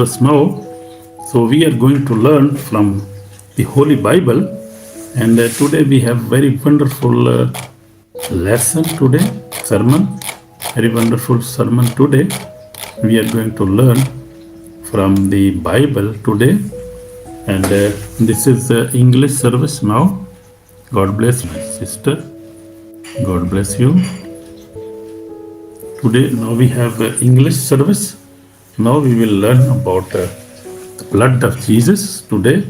us now. So we are going to learn from the Holy Bible, and today we have very wonderful lesson today, sermon, very wonderful sermon today. We are going to learn from the Bible today, and this is the English service now. God bless my sister. God bless you. Today, now we have English service. Now we will learn about the blood of Jesus today.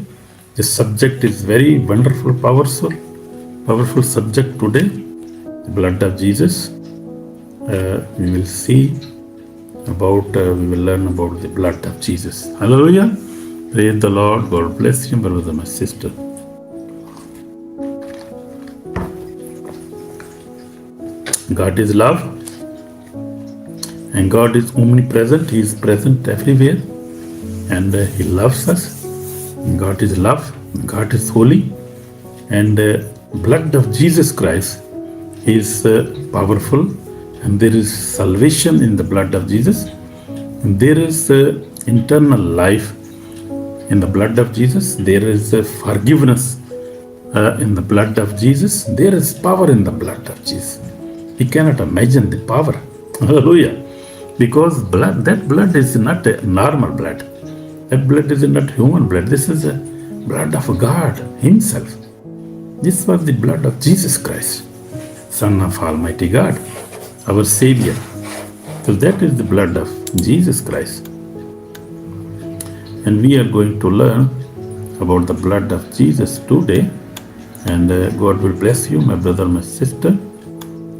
The subject is very wonderful, powerful subject today. The blood of Jesus. We will see about, we will learn about the blood of Jesus. Hallelujah. Praise the Lord. God bless you, brother, my sister. God is love, and God is omnipresent. He is present everywhere, and He loves us. God is love. God is holy, and blood of Jesus Christ is powerful, and there is salvation in the blood of Jesus. And there is eternal life in the blood of Jesus. There is forgiveness in the blood of Jesus. There is power in the blood of Jesus. We cannot imagine the power. Hallelujah. Because that blood is not a normal blood. That blood is not human blood. This is the blood of God Himself. This was the blood of Jesus Christ, Son of Almighty God, our Savior. So that is the blood of Jesus Christ. And we are going to learn about the blood of Jesus today. And God will bless you, my brother, my sister.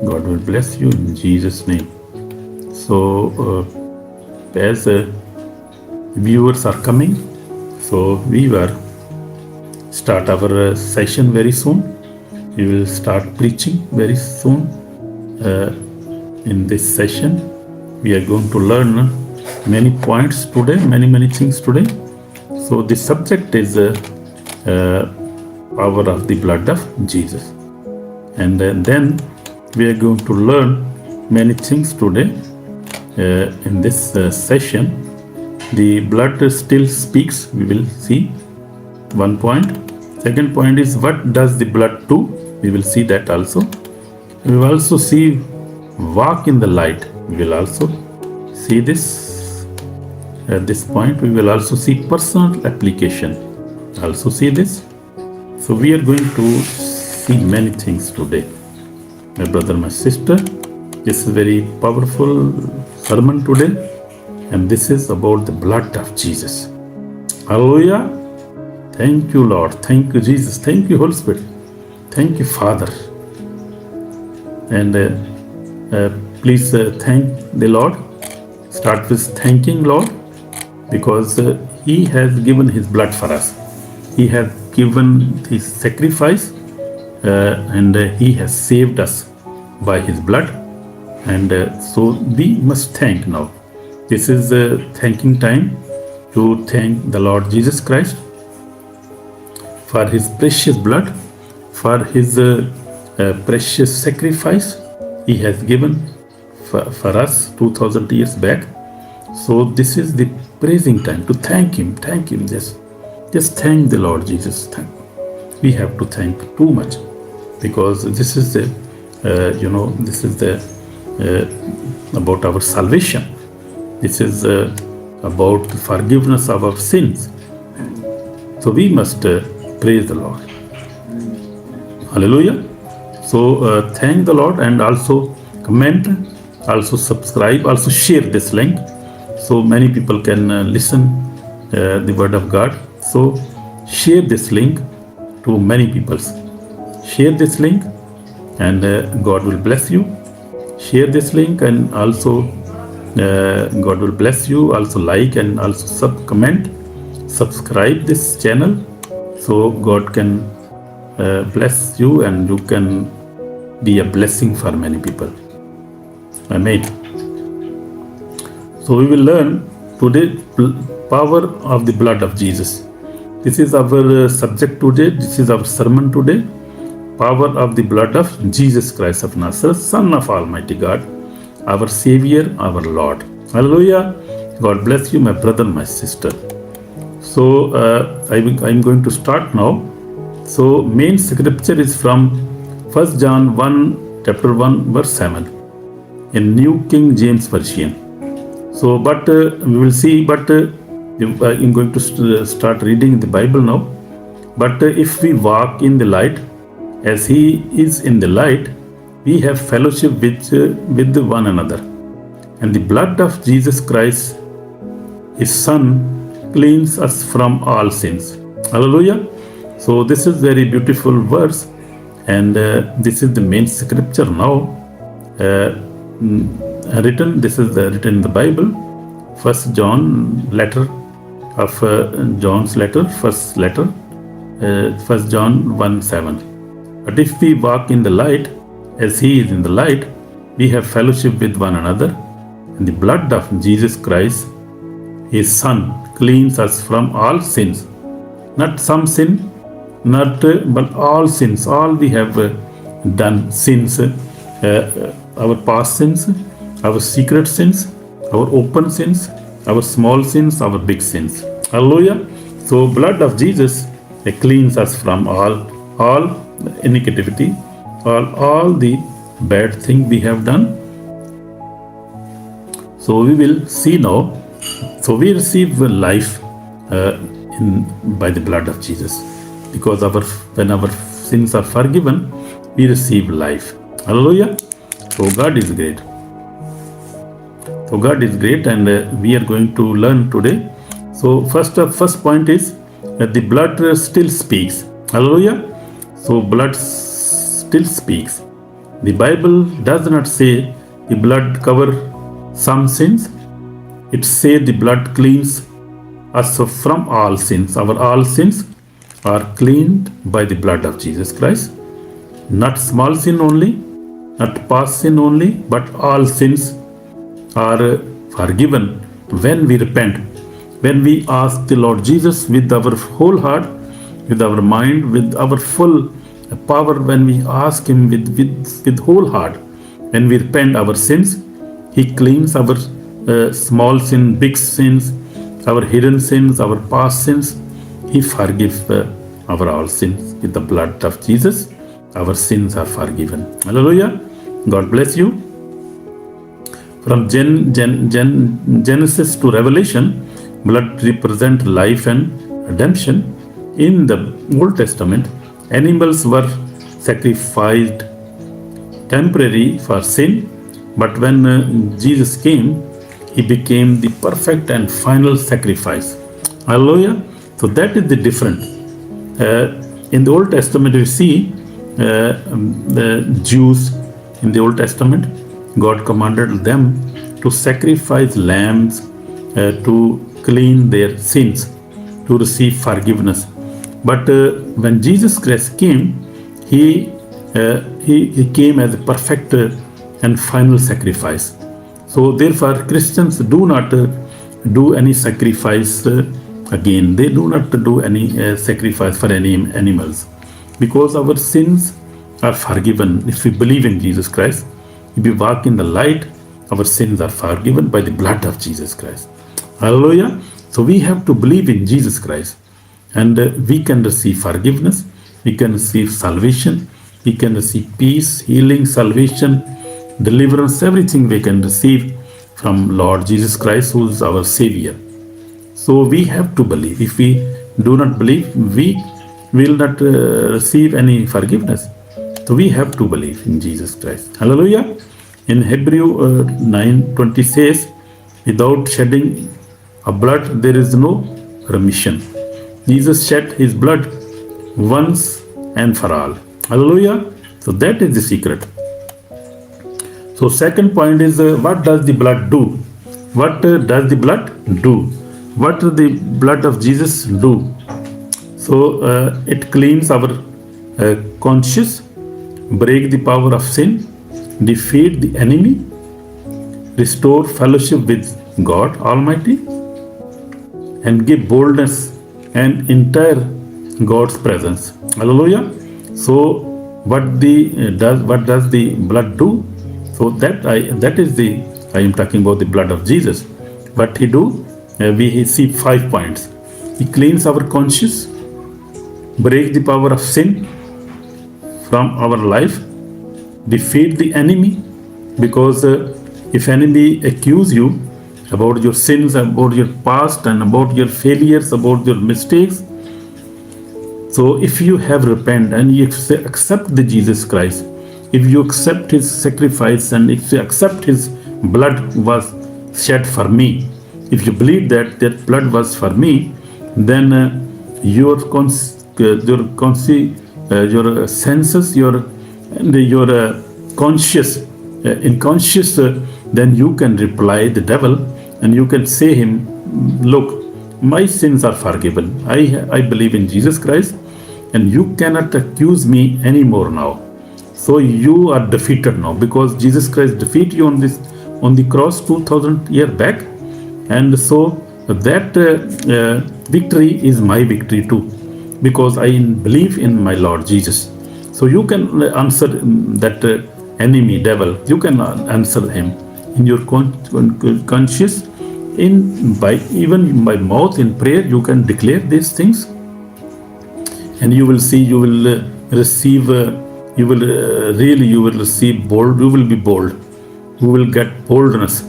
God will bless you in Jesus' name. So, as viewers are coming, so we will start our session very soon. We will start preaching very soon. In this session, we are going to learn many points today, many things today. So, the subject is power of the blood of Jesus. And then we are going to learn many things today in this session. The blood still speaks, we will see. One point. Second point is, what does the blood do? We will see that also. We will also see walk in the light. We will also see this. At this point, we will also see personal application. Also see this. So we are going to see many things today. My brother, my sister, this is a very powerful sermon today, and this is about the blood of Jesus. Hallelujah. Thank you, Lord. Thank you, Jesus. Thank you, Holy Spirit. Thank you, Father. And please thank the Lord. Start with thanking Lord, because He has given His blood for us. He has given His sacrifice, and He has saved us by His blood. And so we must thank now. This is thanking time to thank the Lord Jesus Christ for His precious blood, for His precious sacrifice He has given for us 2000 years back. So this is the praising time to thank Him. Thank Him. Just thank the Lord Jesus. We have to thank too much, because this is the this is the about our salvation. This is about forgiveness of our sins. So we must praise the Lord. Hallelujah. So thank the Lord, and also comment, also subscribe, also share this link, so many people can listen the word of God. So share this link to many people. Share this link, and God will bless you. Share this link, and also God will bless you. Also like, and also comment, subscribe this channel, so God can bless you, and you can be a blessing for many people. Amen. So we will learn today power of the blood of Jesus. This is our subject today. This is our sermon today. Power of the blood of Jesus Christ of Nazareth, Son of Almighty God, our Savior, our Lord. Hallelujah. God bless you, my brother, my sister. So I'm going to start now. So main scripture is from 1 John 1, chapter 1, verse 7 in New King James Version. So, but we will see, but I'm going to start reading the Bible now. But if we walk in the light, as He is in the light, we have fellowship with one another. And the blood of Jesus Christ, His Son, cleans us from all sins. Hallelujah. So this is very beautiful verse, and this is the main scripture now. Written. This is written in the Bible. First John letter of John's letter, first letter, 1 John 1:7. But if we walk in the light, as He is in the light, we have fellowship with one another, and the blood of Jesus Christ, His Son, cleans us from all sins. Not some sin, not but all sins. All we have done sins, our past sins, our secret sins, our open sins, our small sins, our big sins. Hallelujah. So blood of Jesus cleans us from all iniquity, all the bad thing we have done. So we will see now. So we receive life by the blood of Jesus, because when our sins are forgiven, we receive life. Hallelujah. So God is great. So God is great, and we are going to learn today. So first point is that the blood still speaks. Hallelujah. So blood still speaks. The Bible does not say the blood cover some sins. It says the blood cleans us from all sins. Our all sins are cleaned by the blood of Jesus Christ. Not small sin only, not past sin only, but all sins are forgiven when we repent, when we ask the Lord Jesus with our whole heart, with our mind, with our full power. When we ask Him with whole heart, when we repent our sins, He cleans our small sin, big sins, our hidden sins, our past sins. He forgives our all sins with the blood of Jesus. Our sins are forgiven. Hallelujah. God bless you. From Genesis to Revelation, blood represents life and redemption. In the Old Testament, animals were sacrificed temporarily for sin, but when Jesus came, He became the perfect and final sacrifice. Hallelujah. So that is the difference. In the Old Testament, we see the Jews in the Old Testament, God commanded them to sacrifice lambs to clean their sins, to receive forgiveness. But when Jesus Christ came, He came as a perfect and final sacrifice. So therefore, Christians do not do any sacrifice again. They do not do any sacrifice for any animals, because our sins are forgiven if we believe in Jesus Christ. If we walk in the light, our sins are forgiven by the blood of Jesus Christ. Hallelujah. So we have to believe in Jesus Christ, and we can receive forgiveness, we can receive salvation, we can receive peace, healing, salvation, deliverance, everything we can receive from Lord Jesus Christ, who is our Savior. So we have to believe. If we do not believe, we will not receive any forgiveness. So we have to believe in Jesus Christ. Hallelujah. In Hebrew 9:20 says, without shedding of blood, there is no remission. Jesus shed His blood once and for all. Hallelujah. So that is the secret. So second point is, what does the blood do? What does the blood do? What does the blood of Jesus do? So it cleans our conscience, break the power of sin, defeat the enemy, restore fellowship with God Almighty, and give boldness and entire God's presence. Hallelujah. So what does the blood do? So I am talking about the blood of Jesus. what he do? We see 5 points. He cleans our conscience, break the power of sin from our life, defeat the enemy, because if enemy accuse you about your sins, about your past, and about your failures, about your mistakes, so if you have repent and you accept the Jesus Christ, if you accept his sacrifice, and if you accept his blood was shed for me, if you believe that that blood was for me, then your senses, your conscious, then you can reply the devil, and you can say him, look, my sins are forgiven. I believe in Jesus Christ, and you cannot accuse me anymore now. So you are defeated now, because Jesus Christ defeated you on the cross 2000 years back, and so that victory is my victory too, because I believe in my Lord Jesus. So you can answer that enemy, devil. You can answer him in your conscience, even by mouth, in prayer. You can declare these things, and you will see. You will receive. You will receive bold. You will be bold. You will get boldness.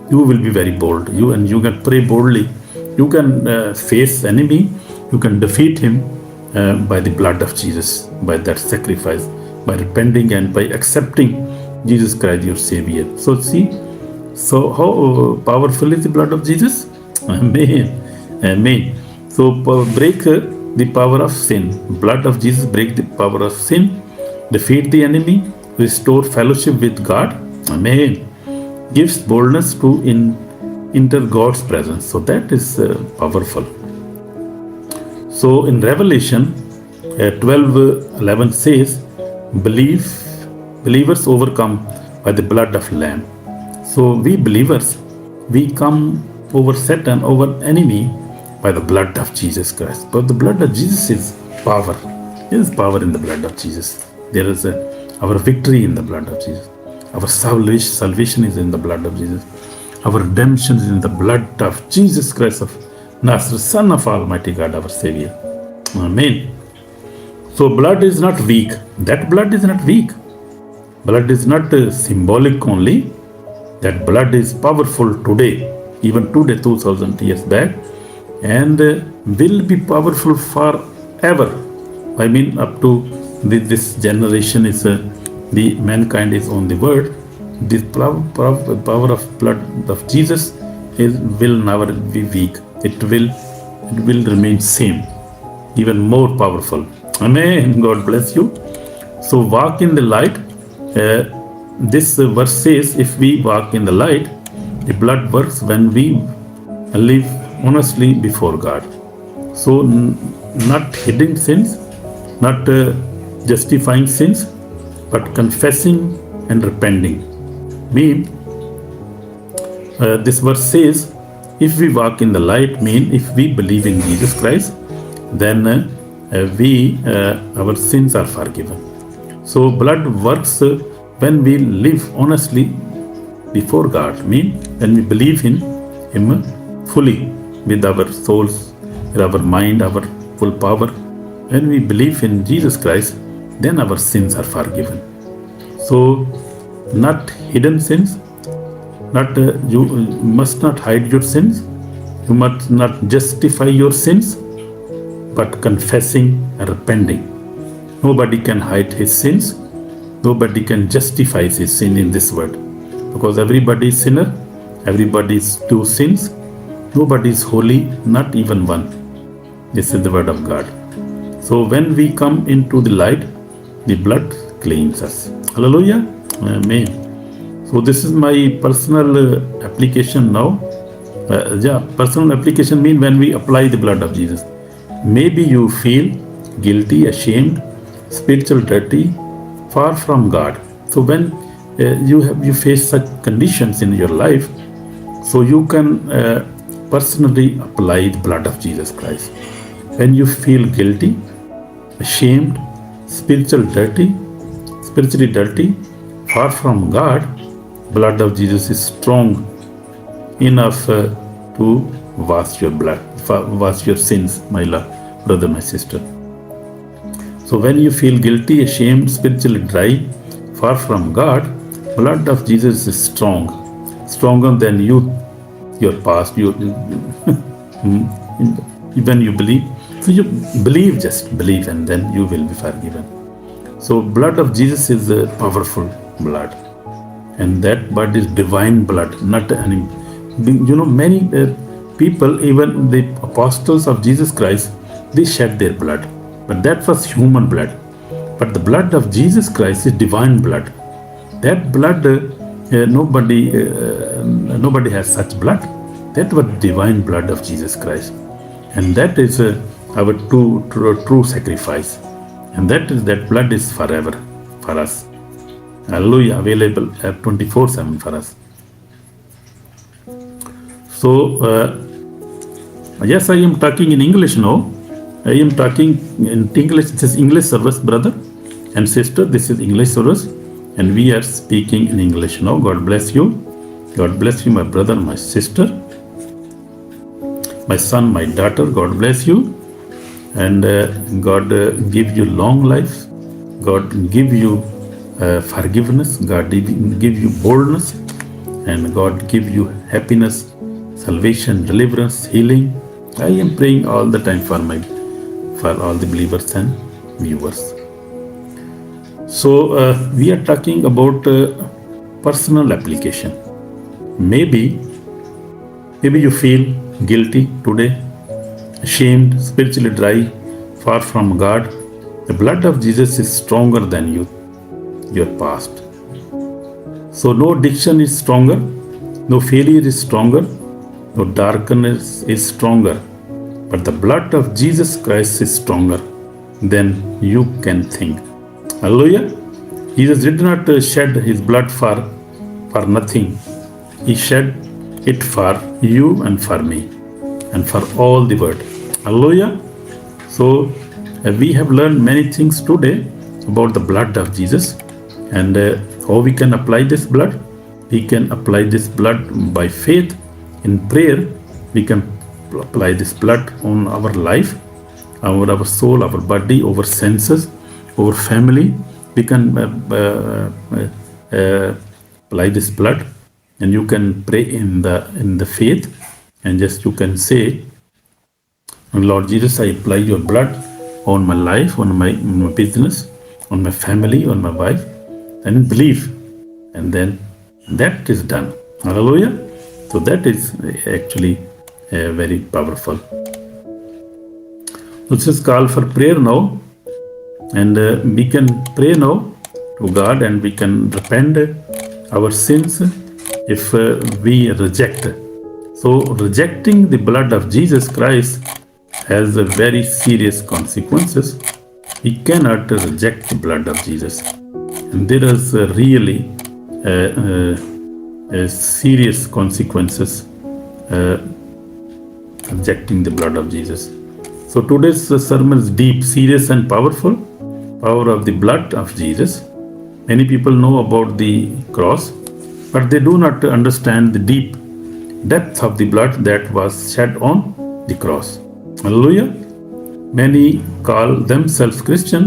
You will be very bold. You can pray boldly. You can face enemy. You can defeat him by the blood of Jesus, by that sacrifice, by repenting and by accepting Jesus Christ, your Savior. So see, so how powerful is the blood of Jesus? Amen. Amen. So break the power of sin. Blood of Jesus break the power of sin, defeat the enemy, restore fellowship with God. Amen. Gives boldness to enter God's presence. So that is powerful. So in Revelation 12:11 says, believers overcome by the blood of Lamb. So we believers, we come over Satan, over enemy, by the blood of Jesus Christ. But the blood of Jesus is power. There is power in the blood of Jesus. There is our victory in the blood of Jesus. Our salvation is in the blood of Jesus. Our redemption is in the blood of Jesus Christ of Nazareth, Son of Almighty God, our Savior. Amen. So blood is not weak. That blood is not weak. Blood is not symbolic only. That blood is powerful today, even today, 2000 years back, and will be powerful forever. I mean, up to this generation is the mankind is on the word. The power of blood of Jesus will never be weak. It will remain same, even more powerful. Amen. God bless you. So walk in the light. This verse says, if we walk in the light, the blood works when we live honestly before God. So not hidden sins, not justifying sins, but confessing and repenting. This verse says, if we walk in the light, if we believe in Jesus Christ, then our sins are forgiven. So blood works when we live honestly before God, when we believe in Him fully with our souls, with our mind, our full power. When we believe in Jesus Christ, then our sins are forgiven. So not hidden sins, you must not hide your sins, you must not justify your sins, but confessing and repenting. Nobody can hide his sins, nobody can justify his sin in this world, because everybody is sinner, everybody do sins, nobody is holy, not even one. This is the word of God. So when we come into the light, the blood cleans us. Hallelujah. Amen. So this is my personal application now. Personal application means when we apply the blood of Jesus. Maybe you feel guilty, ashamed, spiritual dirty, far from God. So when you face such conditions in your life, so you can personally apply the blood of Jesus Christ. When you feel guilty, ashamed, spiritually dirty, far from God, blood of Jesus is strong enough to wash your blood, wash your sins, my brother, my sister. So when you feel guilty, ashamed, spiritually dry, far from God, blood of Jesus is strong, stronger than your past. When you believe, so you believe, just believe, and then you will be forgiven. So blood of Jesus is a powerful blood, and that blood is divine blood, not any. Many people, even the apostles of Jesus Christ, they shed their blood, but that was human blood. But the blood of Jesus Christ is divine blood. That blood, nobody has such blood. That was divine blood of Jesus Christ, and that is our true sacrifice, and that blood is forever for us. Hallelujah, available 24/7 for us. So, yes, I am talking in English now. I am talking in English. This is English service, brother and sister. This is English service, and we are speaking in English now. God bless you. God bless you, my brother, my sister, my son, my daughter. God bless you, and God give you long life. God give you forgiveness. God give you boldness, and God give you happiness, salvation, deliverance, healing. I am praying all the time for all the believers and viewers. So we are talking about personal application. Maybe you feel guilty today, ashamed, spiritually dry, far from God. The blood of Jesus is stronger than your past. So no addiction is stronger, no failure is stronger, no darkness is stronger, but the blood of Jesus Christ is stronger than you can think. Hallelujah. Jesus did not shed his blood for nothing. He shed it for you and for me and for all the world. Hallelujah. So we have learned many things today about the blood of Jesus, and how we can apply this blood. We can apply this blood by faith. In prayer, we can apply this blood on our life, our soul, our body, our senses, our family. We can apply this blood, and you can pray in the faith, and just you can say, Lord Jesus, I apply your blood on my life, on my business, on my family, on my wife, and believe, and then that is done. Hallelujah. So that is actually very powerful. This is call for prayer now, and we can pray now to God, and we can repent our sins if we reject. So rejecting the blood of Jesus Christ has a very serious consequences. We cannot reject the blood of Jesus, and there is really serious consequences rejecting the blood of Jesus. So today's sermon is deep, serious, and powerful. Power of the blood of Jesus. Many people know about the cross, but they do not understand the deep depth of the blood that was shed on the cross. Hallelujah. Many call themselves Christian,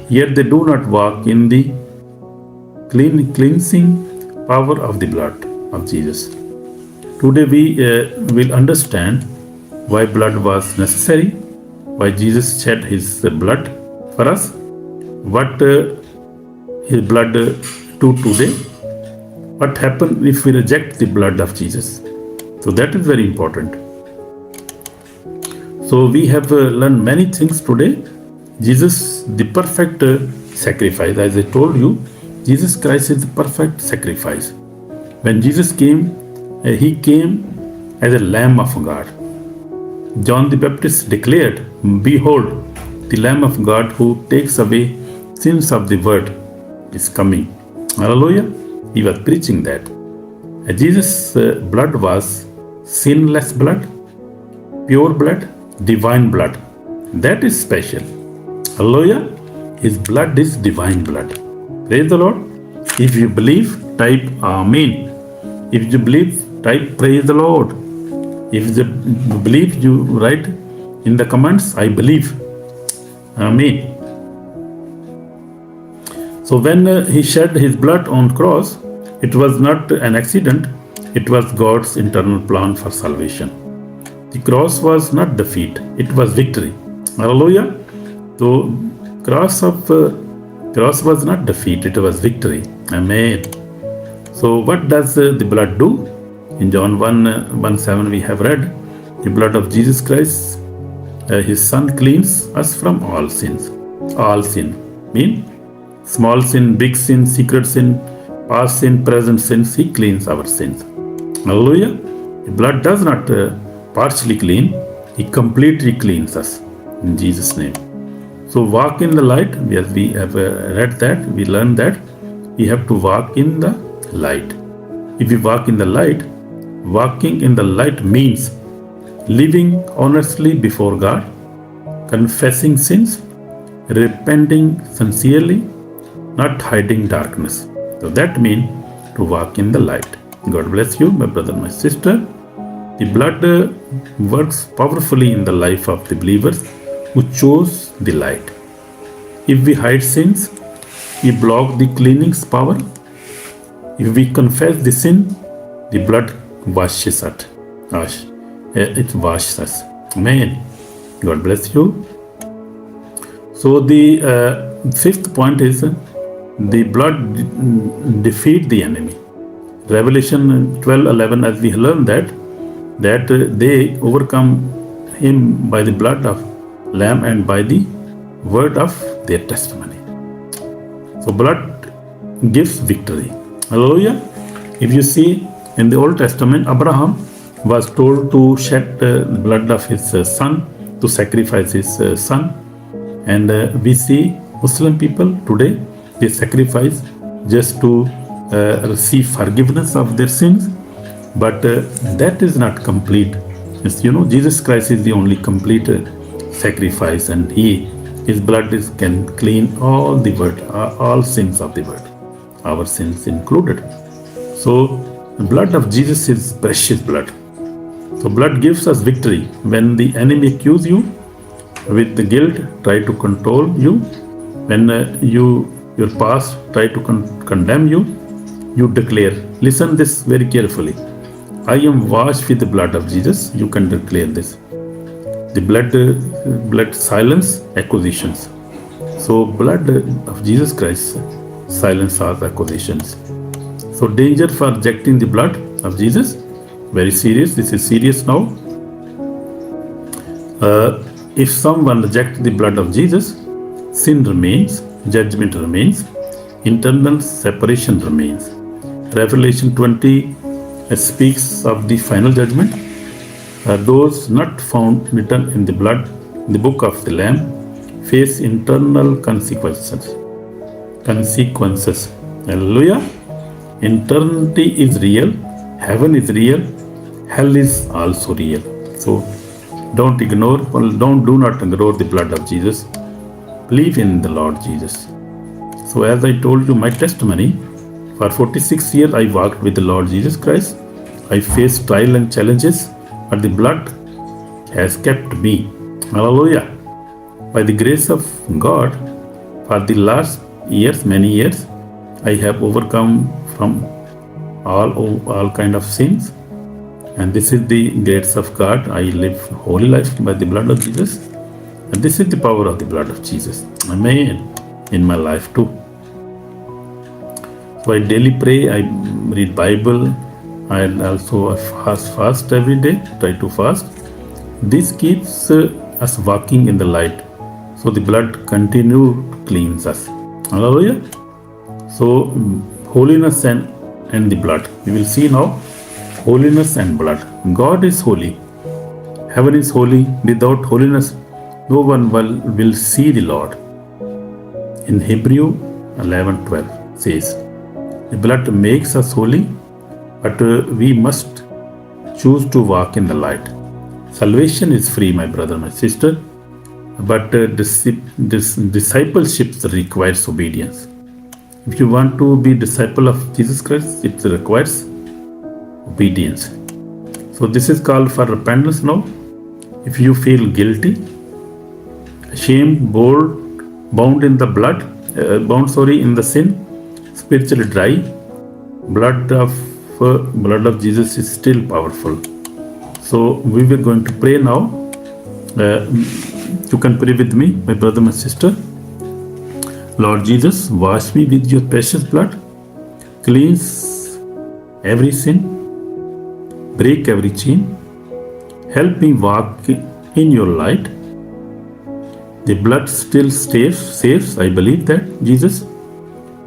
yet they do not walk in the cleansing power of the blood of Jesus. Today we will understand why blood was necessary, why Jesus shed his blood for us, what his blood do today, what happens if we reject the blood of Jesus. So that is very important. So we have learned many things today. Jesus, the perfect sacrifice. As I told you, Jesus Christ is the perfect sacrifice. When Jesus came, he came as a Lamb of God. John the Baptist declared, "Behold, the Lamb of God who takes away sins of the world is coming." Hallelujah. He was preaching that. Jesus' blood was sinless blood, pure blood, divine blood. That is special. Hallelujah. His blood is divine blood. Praise the Lord. If you believe, type Amen. If you believe, type praise the Lord. If you believe, you write in the comments, I believe. Amen. So when he shed his blood on cross, it was not an accident, it was God's internal plan for salvation. The cross was not defeat, it was victory. Hallelujah. So cross was not defeat, it was victory. Amen. So what does the blood do? In John 1:7 we have read, the blood of Jesus Christ, his son, cleans us from all sins. All sin mean small sin, big sin, secret sin, past sin, present sins. He cleans our sins. Hallelujah. The blood does not partially clean, he completely cleans us in Jesus' name. So walk in the light. As we have read that, we learned that we have to walk in the light. If we walk in the light, walking in the light means living honestly before God, confessing sins, repenting sincerely, not hiding darkness. So that means to walk in the light. God bless you, my brother, my sister. The blood works powerfully in the life of the believers who chose the light. If we hide sins, we block the cleansing's power. If we confess the sin, the blood washes it. It washes us. Amen. God bless you. So the fifth point is the blood defeat the enemy. Revelation 12:11, as we learn that they overcome him by the blood of Lamb and by the word of their testimony. So blood gives victory. Hallelujah. If you see in the Old Testament, Abraham was told to shed the blood of his son, to sacrifice his son. And we see Muslim people today, they sacrifice just to receive forgiveness of their sins. But that is not complete. Jesus Christ is the only complete sacrifice, and his blood can clean all the world, all sins of the world, our sins included. So the blood of Jesus is precious blood. So blood gives us victory. When the enemy accuse you with the guilt, try to control you, when your past try to condemn you, you declare, listen this very carefully, I am washed with the blood of Jesus. You can declare this. The blood silence accusations. So blood of Jesus Christ silence all accusations. So danger for rejecting the blood of Jesus, very serious. This is serious now. If someone rejects the blood of Jesus, sin remains, judgment remains, internal separation remains. Revelation 20 speaks of the final judgment. Those not found written in the blood, the book of the Lamb, face internal consequences. Hallelujah. Eternity is real, heaven is real, hell is also real. So do not ignore the blood of Jesus. Believe in the Lord Jesus. So as I told you my testimony, for 46 years I walked with the Lord Jesus Christ. I faced trials and challenges, but the blood has kept me. Hallelujah. By the grace of God, for the last years, many years, I have overcome from all kind of sins. And this is the grace of God. I live holy life by the blood of Jesus. And this is the power of the blood of Jesus. Amen. In my life too. So I daily pray, I read Bible, and also I fast every day, try to fast. This keeps us walking in the light. So the blood continue to cleanse us. Hallelujah. So holiness and the blood. We will see now holiness and blood. God is holy. Heaven is holy. Without holiness, no one will see the Lord. In Hebrew 11:12 says, the blood makes us holy, but we must choose to walk in the light. Salvation is free, my brother, my sister, but discipleship requires obedience. If you want to be disciple of Jesus Christ, it requires obedience. So this is called for repentance now. If you feel guilty, ashamed, bound in the in the sin, spiritually dry, blood of Jesus is still powerful. So we were going to pray now. You can pray with me, my brother, my sister. Lord Jesus, wash me with your precious blood, cleanse every sin, break every chain, help me walk in your light. The blood still saves. I believe that, Jesus.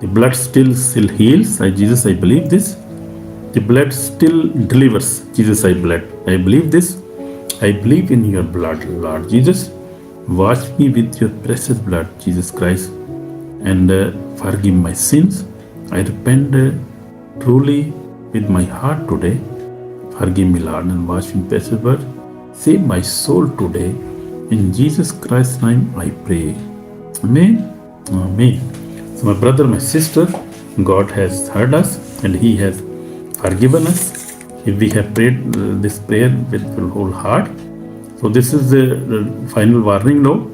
The blood still heals. Jesus, I believe this. The blood still delivers. Jesus, I believe this. I believe in your blood, Lord Jesus. Wash me with your precious blood, Jesus Christ, and forgive my sins. I repent truly with my heart today. Forgive me, Lord, and wash me with precious blood. Save my soul today. In Jesus Christ's name I pray. Amen. Amen. So my brother, my sister, God has heard us and He has forgiven us if we have prayed this prayer with your whole heart. So this is the final warning now.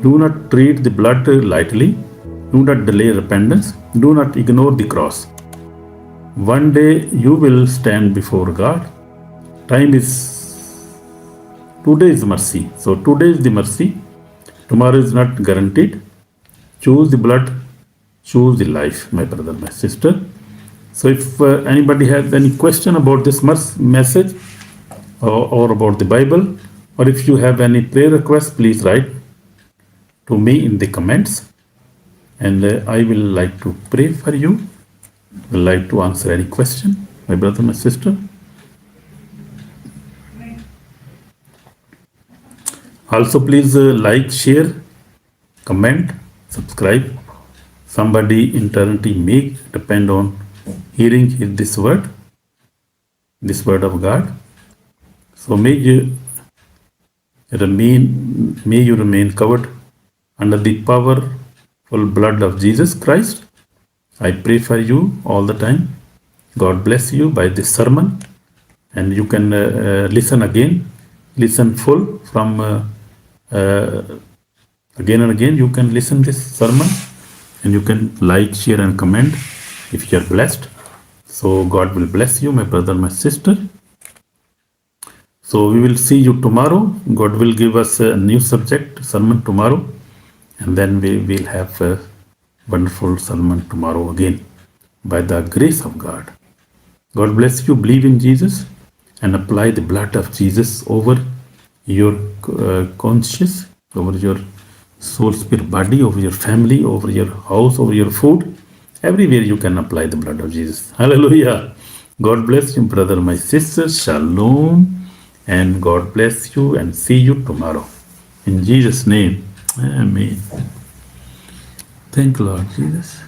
Do not treat the blood lightly. Do not delay repentance. Do not ignore the cross. One day you will stand before God. Today is mercy. So today is the mercy. Tomorrow is not guaranteed. Choose the blood. Choose the life, my brother, my sister. So if anybody has any question about this message or about the Bible, or if you have any prayer request, please write to me in the comments, and I will like to pray for you. Will like to answer any question, my brother, my sister. Also, please like, share, comment, subscribe. Somebody eternity may depend on hearing this word of God. So may you remain covered under the powerful blood of Jesus Christ. I pray for you all the time. God bless you by this sermon, and you can listen full from again and again. You can listen this sermon, and you can like, share, and comment if you are blessed. So God will bless you, my brother, my sister. So we will see you tomorrow. God will give us a new sermon tomorrow, and then we will have a wonderful sermon tomorrow again by the grace of God. God bless you. Believe in Jesus and apply the blood of Jesus over your conscience, over your soul, spirit, body, over your family, over your house, over your food. Everywhere you can apply the blood of Jesus. Hallelujah. God bless you, brother, my sister. Shalom. And God bless you, and see you tomorrow. In Jesus' name. Amen. Thank you, Lord Jesus.